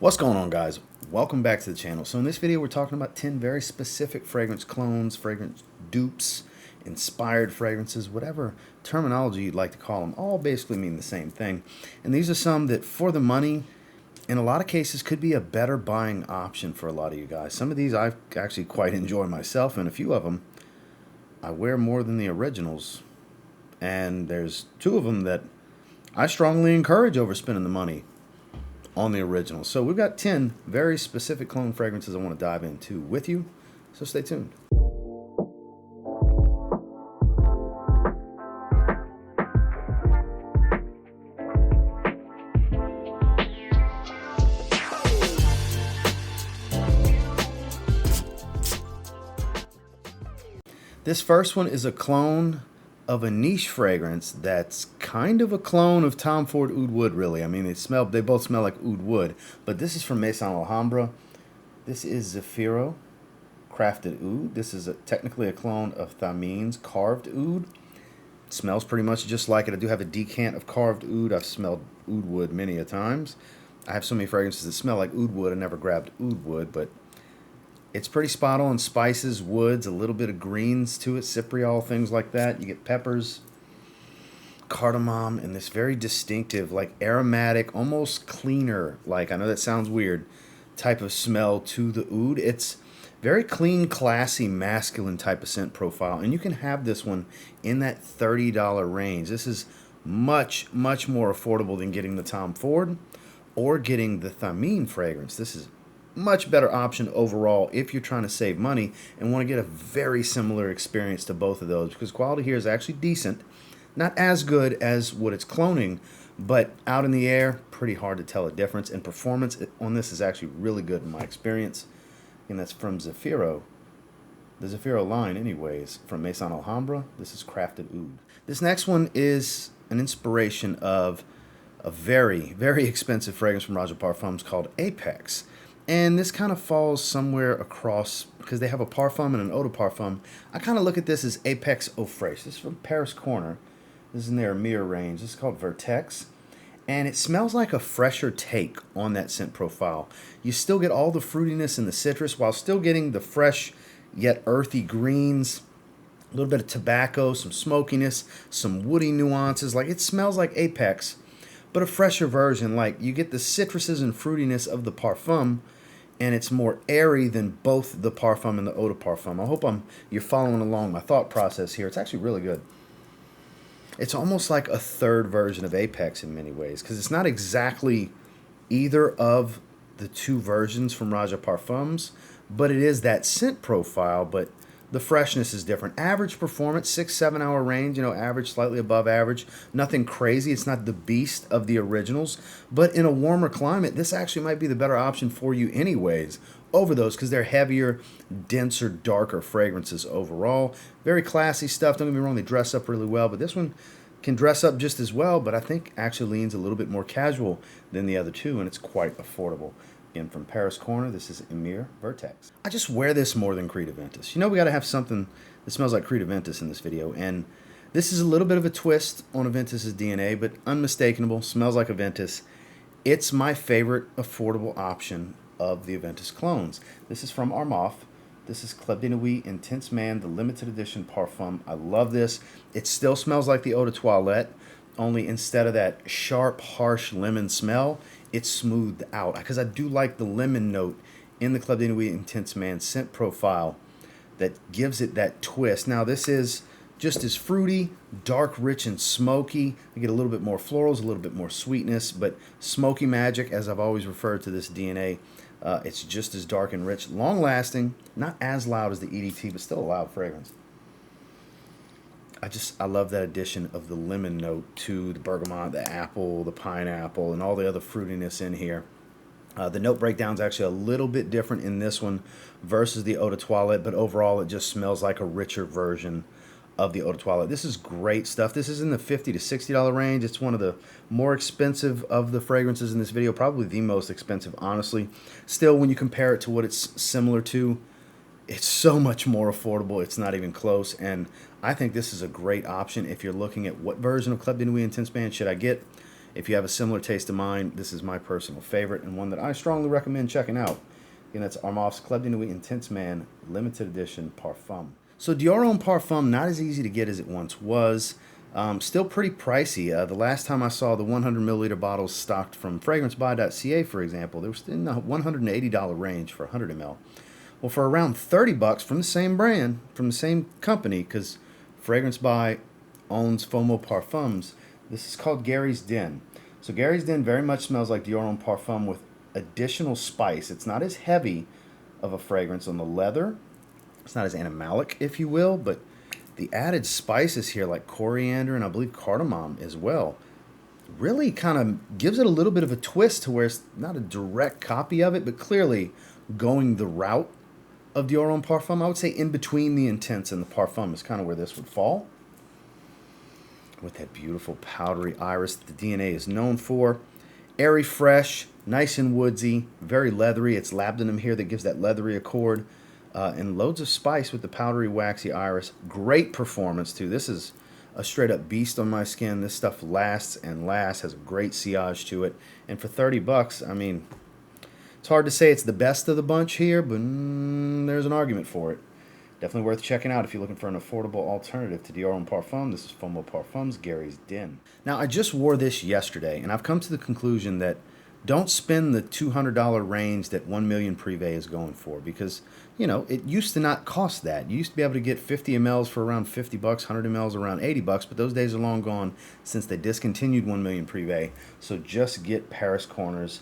What's going on, guys? Welcome back to the channel. So in this video we're talking about 10 very specific fragrance clones, fragrance dupes, inspired fragrances, whatever terminology you'd like to call them, all basically mean the same thing. And these are some that for the money, in a lot of cases, could be a better buying option for a lot of you guys. Some of these I actually quite enjoy myself, and a few of them I wear more than the originals. And there's two of them that I strongly encourage over spending the money on the original. So we've got 10 very specific clone fragrances I want to dive into with you, so stay tuned. This first one is a clone of a niche fragrance that's kind of a clone of Tom Ford Oud Wood, really. I mean, they both smell like Oud Wood, but this is from Maison Alhambra. This is Zafiro Crafted Oud. This is technically a clone of Thamin's Carved Oud. It smells pretty much just like it. I do have a decant of Carved Oud. I've smelled Oud Wood many a times. I have so many fragrances that smell like Oud Wood. I never grabbed Oud Wood, but it's pretty spot on. Spices, woods, a little bit of greens to it, cypriol, things like that. You get peppers, cardamom, and this very distinctive, like aromatic, almost cleaner, like, I know that sounds weird, type of smell to the oud. It's very clean, classy, masculine type of scent profile. And you can have this one in that $30 range. This is much, much more affordable than getting the Tom Ford or getting the Thamin fragrance. This is much better option overall if you're trying to save money and want to get a very similar experience to both of those, because quality here is actually decent. Not as good as what it's cloning, but out in the air, pretty hard to tell a difference. And performance on this is actually really good in my experience. And that's from Zaffiro. The Zaffiro line anyways, from Maison Alhambra. This is Crafted Oud. This next one is an inspiration of a very, very expensive fragrance from Parfums called Apex. And this kind of falls somewhere across, because they have a Parfum and an Eau de Parfum. I kind of look at this as Apex Eau Fraiche. This is from Paris Corner. This is in their Emir range. This is called Vertex. And it smells like a fresher take on that scent profile. You still get all the fruitiness and the citrus while still getting the fresh yet earthy greens. A little bit of tobacco, some smokiness, some woody nuances. Like, it smells like Apex, but a fresher version. Like, you get the citruses and fruitiness of the Parfum, and it's more airy than both the Parfum and the Eau de Parfum. I hope you're following along my thought process here. It's actually really good. It's almost like a third version of Apex in many ways, because it's not exactly either of the two versions from Parfums, but it is that scent profile, but the freshness is different. Average performance, 6-7 hour range, average, slightly above average. Nothing crazy. It's not the beast of the originals. But in a warmer climate, this actually might be the better option for you anyways over those, because they're heavier, denser, darker fragrances overall. Very classy stuff. Don't get me wrong, they dress up really well, but this one can dress up just as well, but I think actually leans a little bit more casual than the other two, and it's quite affordable. Again, from Paris Corner, this is Emir Vertex. I just wear this more than Creed Aventus. We got to have something that smells like Creed Aventus in this video, and this is a little bit of a twist on Aventus's DNA, but unmistakable, smells like Aventus. It's my favorite affordable option of the Aventus clones. This is from Armaf. This is Club de Nuit Intense Man, the limited edition Parfum. I love this. It still smells like the Eau de Toilette, only instead of that sharp, harsh lemon smell, it's smoothed out, because I do like the lemon note in the Club de Nuit Intense Man scent profile that gives it that twist. Now, this is just as fruity, dark, rich, and smoky. I get a little bit more florals, a little bit more sweetness, but smoky magic, as I've always referred to this DNA. It's just as dark and rich, long-lasting, not as loud as the EDT, but still a loud fragrance. I love that addition of the lemon note to the bergamot, the apple, the pineapple, and all the other fruitiness in here. The note breakdown is actually a little bit different in this one versus the Eau de Toilette, but overall it just smells like a richer version of the Eau de Toilette. This is great stuff. This is in the $50 to $60 range. It's one of the more expensive of the fragrances in this video, probably the most expensive, honestly. Still, when you compare it to what it's similar to, it's so much more affordable. It's not even close, and I think this is a great option if you're looking at what version of Club de Nuit Intense Man should I get. If you have a similar taste to mine, this is my personal favorite and one that I strongly recommend checking out. And that's Armaf's Club de Nuit Intense Man limited edition Parfum. So Dior Homme Parfum, not as easy to get as it once was. Still pretty pricey. The last time I saw the 100 milliliter bottles stocked from FragranceBuy.ca, for example, they were in the $180 range for 100 ml. Well, for around $30 from the same brand, from the same company, because Fragrance Buy owns Fomo Parfums, this is called Gary's Den. So Gary's Den very much smells like Dior Homme Parfum with additional spice. It's not as heavy of a fragrance on the leather. It's not as animalic, if you will, but the added spices here, like coriander and I believe cardamom as well, really kind of gives it a little bit of a twist to where it's not a direct copy of it, but clearly going the route of Dior Homme Parfum. I would say in between the Intense and the Parfum is kind of where this would fall. With that beautiful powdery iris that the DNA is known for. Airy fresh, nice and woodsy, very leathery. It's labdanum here that gives that leathery accord. And loads of spice with the powdery, waxy iris. Great performance, too. This is a straight-up beast on my skin. This stuff lasts and lasts, has a great sillage to it. And for $30, I mean, it's hard to say it's the best of the bunch here, but there's an argument for it. Definitely worth checking out if you're looking for an affordable alternative to Dior Homme Parfum. This is Fomo Parfums, Gary's Den. Now, I just wore this yesterday, and I've come to the conclusion that don't spend the $200 range that 1 million Prive is going for, because, you know, it used to not cost that. You used to be able to get 50 mLs for around $50, 100 mLs around $80, but those days are long gone since they discontinued 1 million Prive. So just get Paris Corner's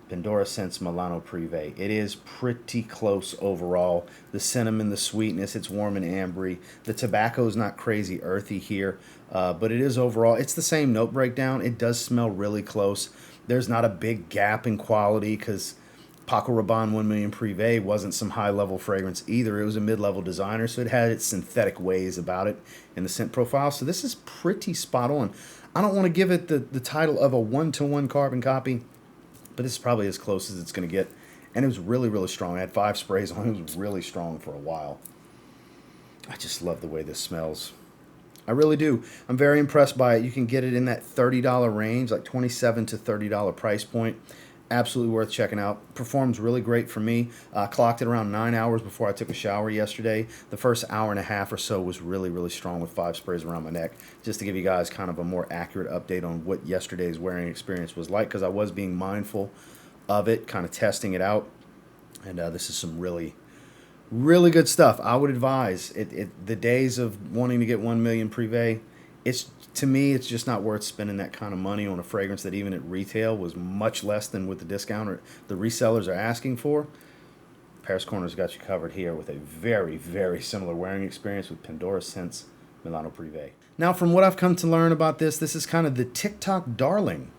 Pendora Scents Milano Prive. It is pretty close overall. The cinnamon, the sweetness, it's warm and ambery. The tobacco is not crazy earthy here, but it is overall, it's the same note breakdown. It does smell really close. There's not a big gap in quality because Paco Rabanne 1 million Prive wasn't some high-level fragrance either. It was a mid-level designer, so it had its synthetic ways about it in the scent profile. So this is pretty spot on. I don't want to give it the title of a one-to-one carbon copy, but this is probably as close as it's going to get. And it was really, really strong. I had 5 sprays on it. It was really strong for a while. I just love the way this smells. I really do. I'm very impressed by it. You can get it in that $30 range, like $27 to $30 price point. Absolutely worth checking out. Performs really great for me. Clocked it around 9 hours before I took a shower yesterday. The first hour and a half or so was really, really strong with 5 sprays around my neck. Just to give you guys kind of a more accurate update on what yesterday's wearing experience was like, because I was being mindful of it, kind of testing it out. And this is some really, really good stuff. I would advise the days of wanting to get 1 million Prive, to me, it's just not worth spending that kind of money on a fragrance that even at retail was much less than what the discounter, the resellers are asking for. Paris Corner's got you covered here with a very, very similar wearing experience with Pendora Scents Milano Prive. Now, from what I've come to learn about this is kind of the TikTok darling.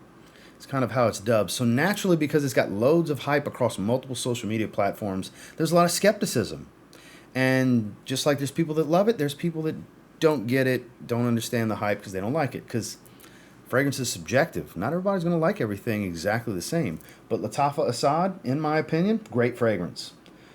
It's kind of how it's dubbed. So naturally, because it's got loads of hype across multiple social media platforms, there's a lot of skepticism. And just like there's people that love it, there's people that don't get it, don't understand the hype because they don't like it. Because fragrance is subjective. Not everybody's going to like everything exactly the same. But Lattafa Asad, in my opinion, great fragrance.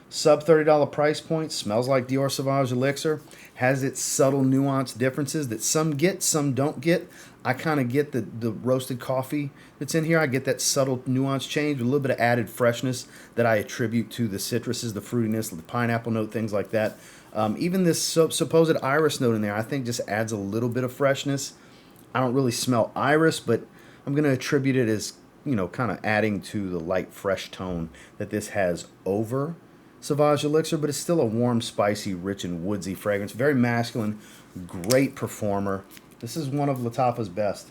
Sub $30 price point, smells like Dior Sauvage Elixir, has its subtle nuanced differences that some get, some don't get. I kind of get the roasted coffee that's in here. I get that subtle nuance change with a little bit of added freshness that I attribute to the citruses, the fruitiness, the pineapple note, things like that. Even this supposed iris note in there, I think just adds a little bit of freshness. I don't really smell iris, but I'm going to attribute it as, you know, kind of adding to the light, fresh tone that this has over Sauvage Elixir, but it's still a warm, spicy, rich, and woodsy fragrance. Very masculine, great performer. This is one of Lattafa's best.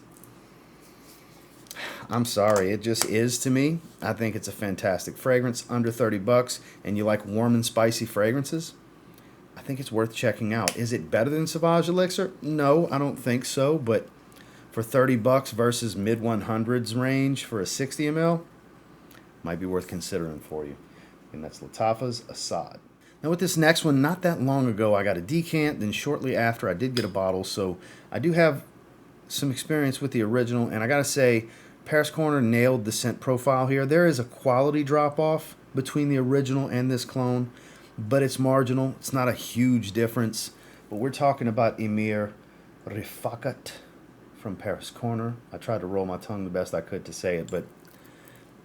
I'm sorry, it just is to me. I think it's a fantastic fragrance, under $30, and you like warm and spicy fragrances, I think it's worth checking out. Is it better than Sauvage Elixir? No, I don't think so, but for $30 versus mid-100s range for a 60 ml, might be worth considering for you. And that's Lattafa's Asad. Now with this next one, not that long ago, I got a decant, then shortly after I did get a bottle, so I do have some experience with the original, and I gotta say, Paris Corner nailed the scent profile here. There is a quality drop-off between the original and this clone, but it's marginal. It's not a huge difference, but we're talking about Emir Rifaaqat from Paris Corner. I tried to roll my tongue the best I could to say it, but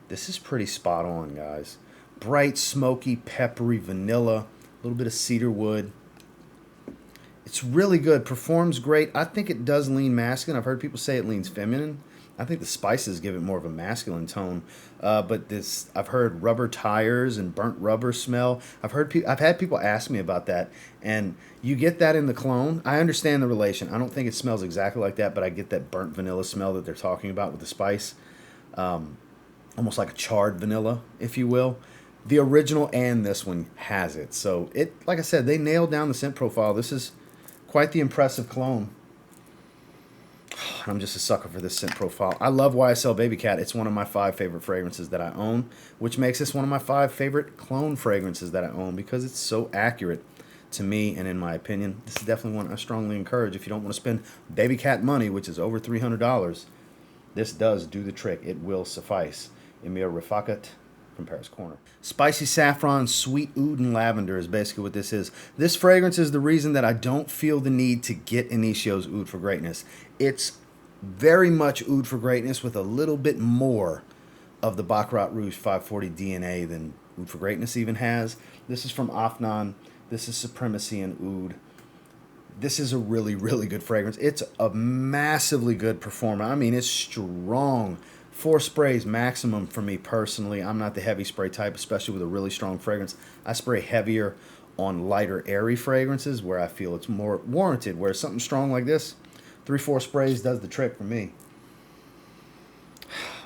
this is pretty spot on, guys. Bright, smoky, peppery vanilla, a little bit of cedar wood. It's really good. Performs great. I think it does lean masculine. I've heard people say it leans feminine. I think the spices give it more of a masculine tone. But this, I've heard rubber tires and burnt rubber smell. I've had people ask me about that, and you get that in the clone. I understand the relation. I don't think it smells exactly like that, but I get that burnt vanilla smell that they're talking about with the spice. Almost like a charred vanilla, if you will. The original and this one has it. So it, like I said, they nailed down the scent profile. This is quite the impressive clone. I'm just a sucker for this scent profile. I love YSL Baby Cat. It's one of my 5 favorite fragrances that I own, which makes this one of my 5 favorite clone fragrances that I own because it's so accurate to me and in my opinion. This is definitely one I strongly encourage if you don't want to spend Baby Cat money, which is over $300. This does do the trick. It will suffice. Emir Rifaaqat from Paris Corner. Spicy saffron, sweet oud, and lavender is basically what this is. This fragrance is the reason that I don't feel the need to get Initio's Oud for Greatness. It's very much Oud for Greatness with a little bit more of the Baccarat Rouge 540 DNA than Oud for Greatness even has. This is from Afnan. This is Supremacy and Oud. This is a really, really good fragrance. It's a massively good performer. I mean, it's strong. 4 sprays maximum for me personally. I'm not the heavy spray type, especially with a really strong fragrance. I spray heavier on lighter, airy fragrances where I feel it's more warranted. Where something strong like this, 3-4 sprays does the trick for me.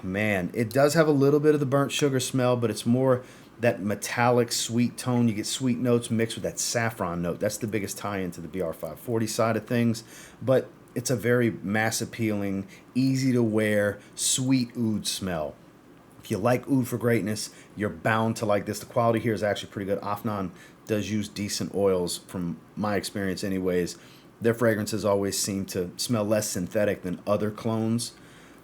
Man, it does have a little bit of the burnt sugar smell, but it's more that metallic sweet tone. You get sweet notes mixed with that saffron note. That's the biggest tie-in to the BR540 side of things. But it's a very mass appealing, easy to wear, sweet oud smell. If you like Oud for Greatness, you're bound to like this. The quality here is actually pretty good. Afnan does use decent oils from my experience anyways. Their fragrances always seem to smell less synthetic than other clones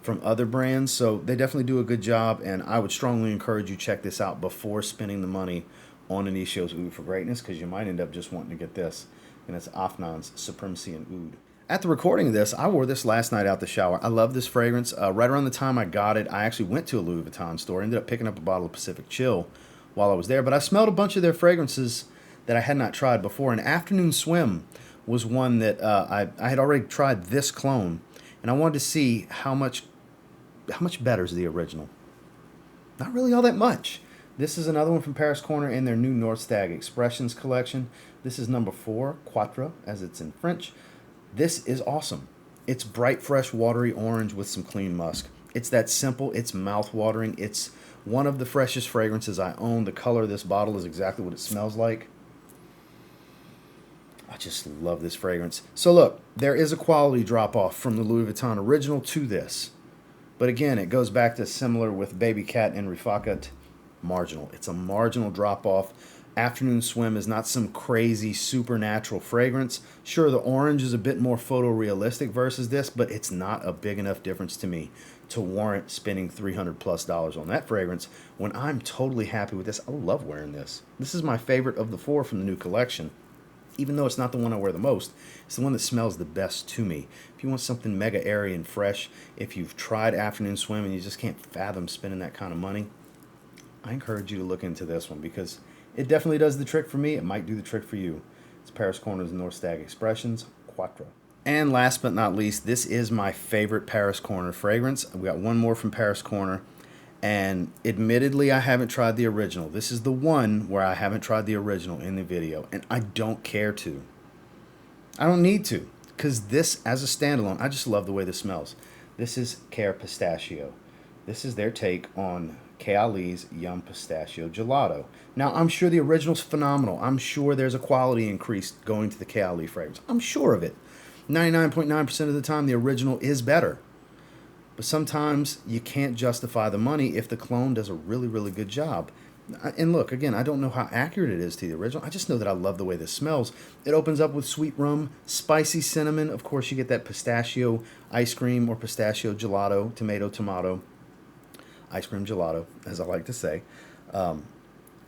from other brands. So they definitely do a good job, and I would strongly encourage you check this out before spending the money on Initio's Oud for Greatness, because you might end up just wanting to get this. And it's Afnan's Supremacy and Oud. At the recording of this, I wore this last night out the shower. I love this fragrance. Right around the time I got it, I actually went to a Louis Vuitton store. Ended up picking up a bottle of Pacific Chill while I was there. But I smelled a bunch of their fragrances that I had not tried before. And Afternoon Swim was one that I had already tried this clone. And I wanted to see how much better is the original. Not really all that much. This is another one from Paris Corner in their new North Stag Expressions collection. This is number 4, Quatre, as it's in French. This is awesome. It's bright, fresh, watery orange with some clean musk. It's that simple. It's mouth-watering. It's one of the freshest fragrances I own. The color of this bottle is exactly what it smells like. I just love this fragrance. So look, there is a quality drop-off from the Louis Vuitton original to this. But again, it goes back to similar with Baby Cat and Rifaaqat. Marginal. It's a marginal drop-off. Afternoon Swim is not some crazy supernatural fragrance. Sure, the orange is a bit more photorealistic versus this, but it's not a big enough difference to me to warrant spending $300+ on that fragrance when I'm totally happy with this. I love wearing this. This is my favorite of the 4 from the new collection. Even though it's not the one I wear the most, it's the one that smells the best to me. If you want something mega airy and fresh, if you've tried Afternoon Swim and you just can't fathom spending that kind of money, I encourage you to look into this one because it definitely does the trick for me. It might do the trick for you. It's Paris Corner's North Stag Expressions, Quatre. And last but not least, this is my favorite Paris Corner fragrance. We got one more from Paris Corner. And admittedly, I haven't tried the original. This is the one where I haven't tried the original in the video. And I don't care to. I don't need to. Because this, as a standalone, I just love the way this smells. This is Khair Pistachio. This is their take on Kayali's Yum Pistachio Gelato. Now, I'm sure the original's phenomenal. I'm sure there's a quality increase going to the Kayali fragrance. I'm sure of it. 99.9% of the time, the original is better. But sometimes you can't justify the money if the clone does a really, really good job. And look, again, I don't know how accurate it is to the original. I just know that I love the way this smells. It opens up with sweet rum, spicy cinnamon. Of course, you get that pistachio ice cream or pistachio gelato, tomato, ice cream gelato, as I like to say.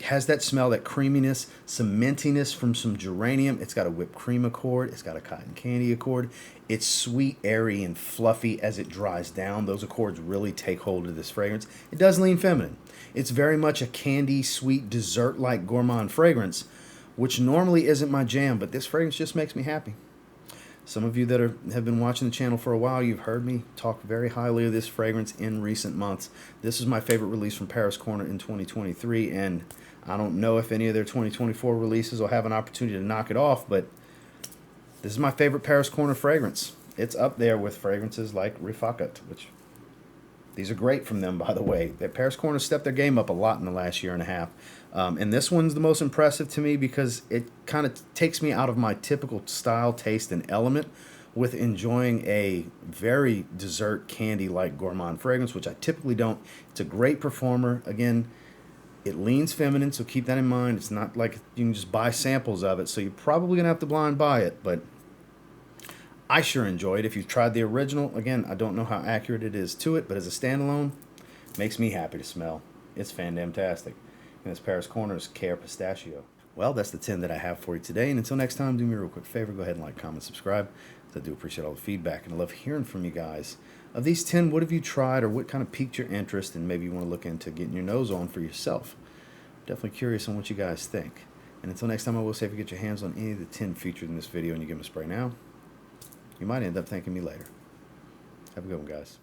has that smell, that creaminess, some mintiness from some geranium. It's got a whipped cream accord. It's got a cotton candy accord. It's sweet, airy, and fluffy as it dries down. Those accords really take hold of this fragrance. It does lean feminine. It's very much a candy, sweet, dessert-like gourmand fragrance, which normally isn't my jam, but this fragrance just makes me happy. Some of you that have been watching the channel for a while, you've heard me talk very highly of this fragrance in recent months. This is my favorite release from Paris Corner in 2023, and I don't know if any of their 2024 releases will have an opportunity to knock it off, but this is my favorite Paris Corner fragrance. It's up there with fragrances like Rifaaqat, which these are great from them, by the way. That Paris Corner stepped their game up a lot in the last year and a half. And this one's the most impressive to me because it kind of takes me out of my typical style, taste, and element with enjoying a very dessert candy-like gourmand fragrance, which I typically don't. It's a great performer. Again, it leans feminine, so keep that in mind. It's not like you can just buy samples of it, so you're probably going to have to blind buy it, but I sure enjoyed it. If you've tried the original, again, I don't know how accurate it is to it, but as a standalone, makes me happy to smell. It's fan-damn-tastic. And this Paris Corner's Khair Pistachio. Well, that's the 10 that I have for you today. And until next time, do me a real quick favor. Go ahead and like, comment, subscribe. I do appreciate all the feedback. And I love hearing from you guys. Of these 10, what have you tried or what kind of piqued your interest and maybe you want to look into getting your nose on for yourself? I'm definitely curious on what you guys think. And until next time, I will say if you get your hands on any of the 10 featured in this video and you give them a spray now, you might end up thanking me later. Have a good one, guys.